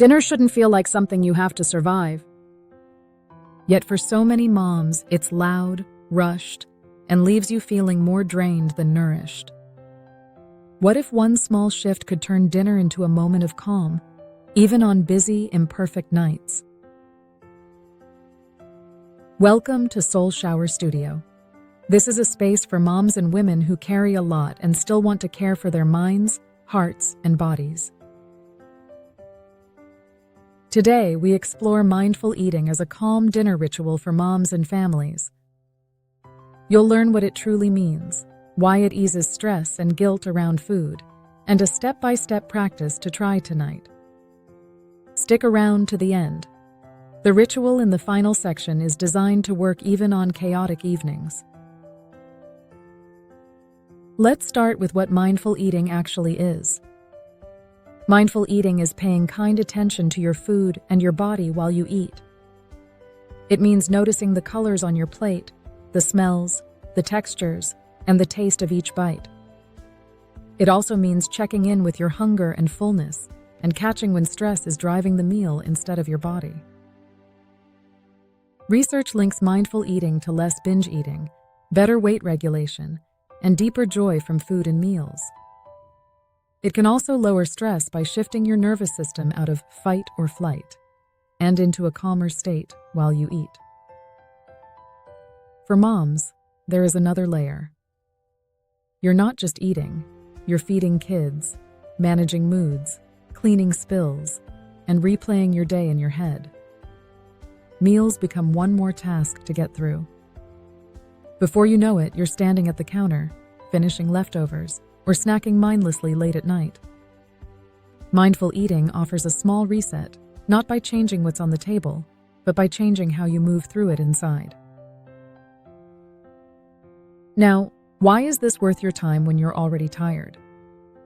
Dinner shouldn't feel like something you have to survive. Yet for so many moms, it's loud, rushed, and leaves you feeling more drained than nourished. What if one small shift could turn dinner into a moment of calm, even on busy, imperfect nights? Welcome to SoulShower Studio. This is a space for moms and women who carry a lot and still want to care for their minds, hearts, and bodies. Today, we explore mindful eating as a calm dinner ritual for moms and families. You'll learn what it truly means, why it eases stress and guilt around food, and a step-by-step practice to try tonight. Stick around to the end. The ritual in the final section is designed to work even on chaotic evenings. Let's start with what mindful eating actually is. Mindful eating is paying kind attention to your food and your body while you eat. It means noticing the colors on your plate, the smells, the textures, and the taste of each bite. It also means checking in with your hunger and fullness and catching when stress is driving the meal instead of your body. Research links mindful eating to less binge eating, better weight regulation, and deeper joy from food and meals. It can also lower stress by shifting your nervous system out of fight or flight and into a calmer state while you eat. For moms, there is another layer. You're not just eating, you're feeding kids, managing moods, cleaning spills, and replaying your day in your head. Meals become one more task to get through. Before you know it, you're standing at the counter, finishing leftovers, or snacking mindlessly late at night. Mindful eating offers a small reset, not by changing what's on the table, but by changing how you move through it inside. Now, why is this worth your time when you're already tired?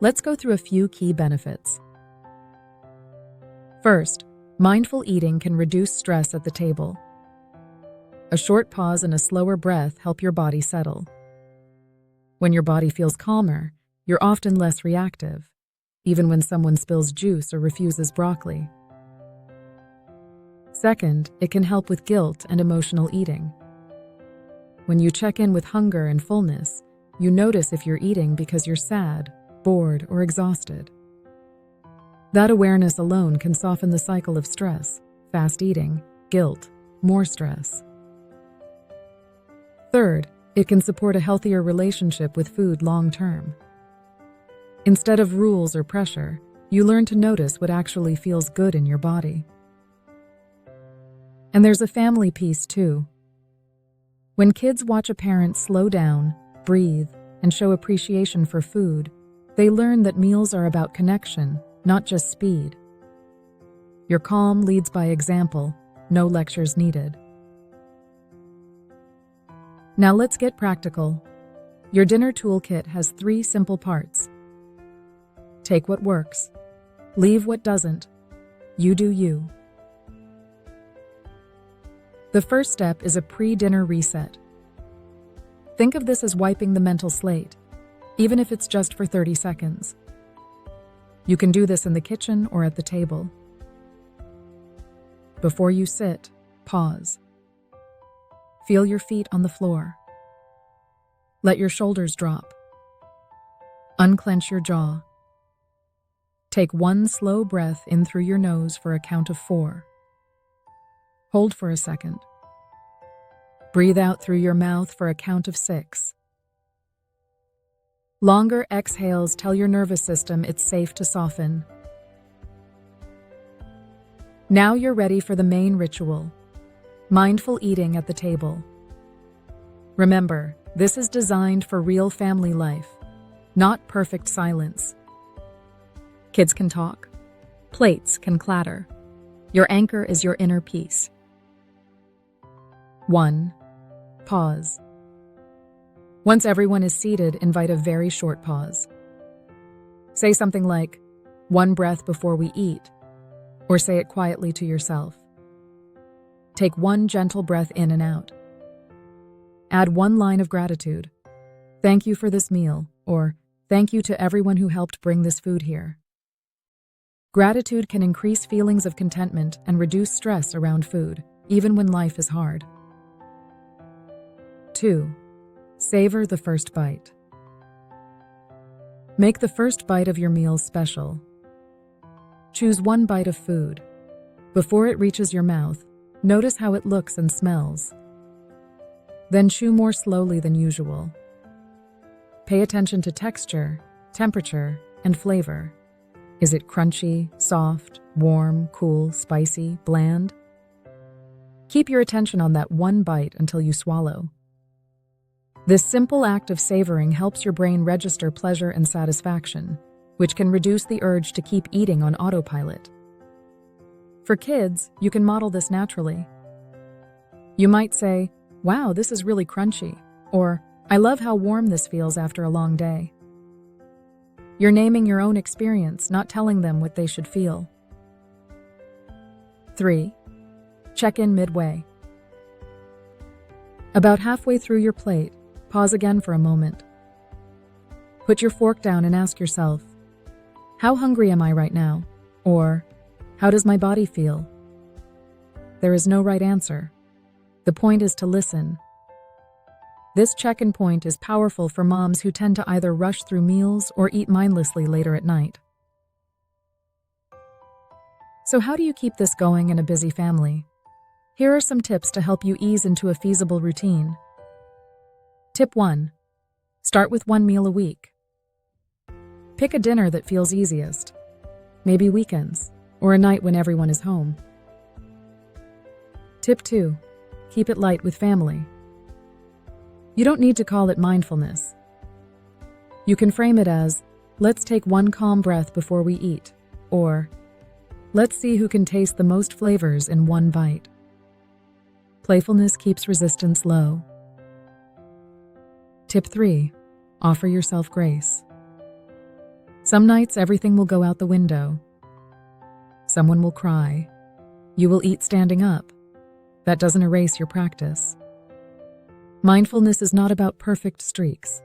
Let's go through a few key benefits. First, mindful eating can reduce stress at the table. A short pause and a slower breath help your body settle. When your body feels calmer, you're often less reactive, even when someone spills juice or refuses broccoli. Second, it can help with guilt and emotional eating. When you check in with hunger and fullness, you notice if you're eating because you're sad, bored, or exhausted. That awareness alone can soften the cycle of stress, fast eating, guilt, more stress. Third, it can support a healthier relationship with food long-term. Instead of rules or pressure, you learn to notice what actually feels good in your body. And there's a family piece too. When kids watch a parent slow down, breathe, and show appreciation for food, they learn that meals are about connection, not just speed. Your calm leads by example, no lectures needed. Now let's get practical. Your dinner toolkit has 3 simple parts. Take what works. Leave what doesn't. You do you. The first step is a pre-dinner reset. Think of this as wiping the mental slate, even if it's just for 30 seconds. You can do this in the kitchen or at the table. Before you sit, pause. Feel your feet on the floor. Let your shoulders drop. Unclench your jaw. Take 1 slow breath in through your nose for a count of 4. Hold for a second. Breathe out through your mouth for a count of 6. Longer exhales tell your nervous system it's safe to soften. Now you're ready for the main ritual, mindful eating at the table. Remember, this is designed for real family life, not perfect silence. Kids can talk. Plates can clatter. Your anchor is your inner peace. 1. Pause. Once everyone is seated, invite a very short pause. Say something like, 1 breath before we eat, or say it quietly to yourself. Take 1 gentle breath in and out. Add 1 line of gratitude. Thank you for this meal, or thank you to everyone who helped bring this food here. Gratitude can increase feelings of contentment and reduce stress around food, even when life is hard. 2. Savor the first bite. Make the first bite of your meal special. Choose one bite of food. Before it reaches your mouth, notice how it looks and smells. Then chew more slowly than usual. Pay attention to texture, temperature, and flavor. Is it crunchy, soft, warm, cool, spicy, bland? Keep your attention on that one bite until you swallow. This simple act of savoring helps your brain register pleasure and satisfaction, which can reduce the urge to keep eating on autopilot. For kids, you can model this naturally. You might say, "Wow, this is really crunchy," or "I love how warm this feels after a long day." You're naming your own experience, not telling them what they should feel. 3. Check in midway. About halfway through your plate, pause again for a moment. Put your fork down and ask yourself, "How hungry am I right now?" Or, "How does my body feel?" There is no right answer. The point is to listen. This check-in point is powerful for moms who tend to either rush through meals or eat mindlessly later at night. So how do you keep this going in a busy family? Here are some tips to help you ease into a feasible routine. Tip 1. Start with one meal a week. Pick a dinner that feels easiest, maybe weekends, or a night when everyone is home. Tip 2. Keep it light with family. You don't need to call it mindfulness. You can frame it as, "Let's take one calm breath before we eat," or "Let's see who can taste the most flavors in one bite." Playfulness keeps resistance low. Tip 3. Offer yourself grace. Some nights everything will go out the window. Someone will cry. You will eat standing up. That doesn't erase your practice. Mindfulness is not about perfect streaks.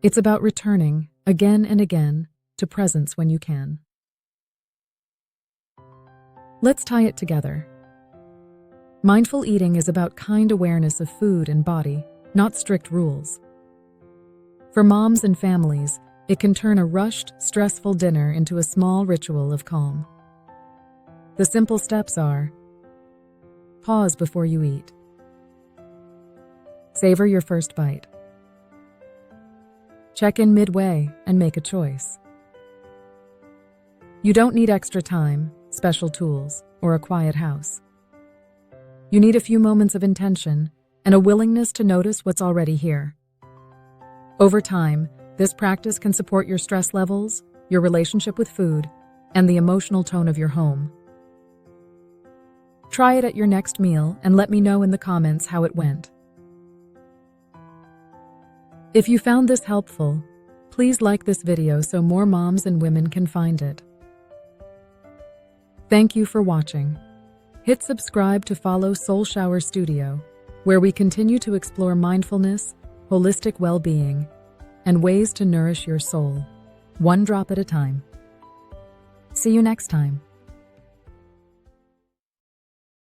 It's about returning, again and again, to presence when you can. Let's tie it together. Mindful eating is about kind awareness of food and body, not strict rules. For moms and families, it can turn a rushed, stressful dinner into a small ritual of calm. The simple steps are: pause before you eat. Savor your first bite. Check in midway and make a choice. You don't need extra time, special tools, or a quiet house. You need a few moments of intention and a willingness to notice what's already here. Over time, this practice can support your stress levels, your relationship with food, and the emotional tone of your home. Try it at your next meal and let me know in the comments how it went. If you found this helpful, please like this video so more moms and women can find it. Thank you for watching. Hit subscribe to follow SoulShower Studio, where we continue to explore mindfulness, holistic well-being, and ways to nourish your soul, one drop at a time. See you next time.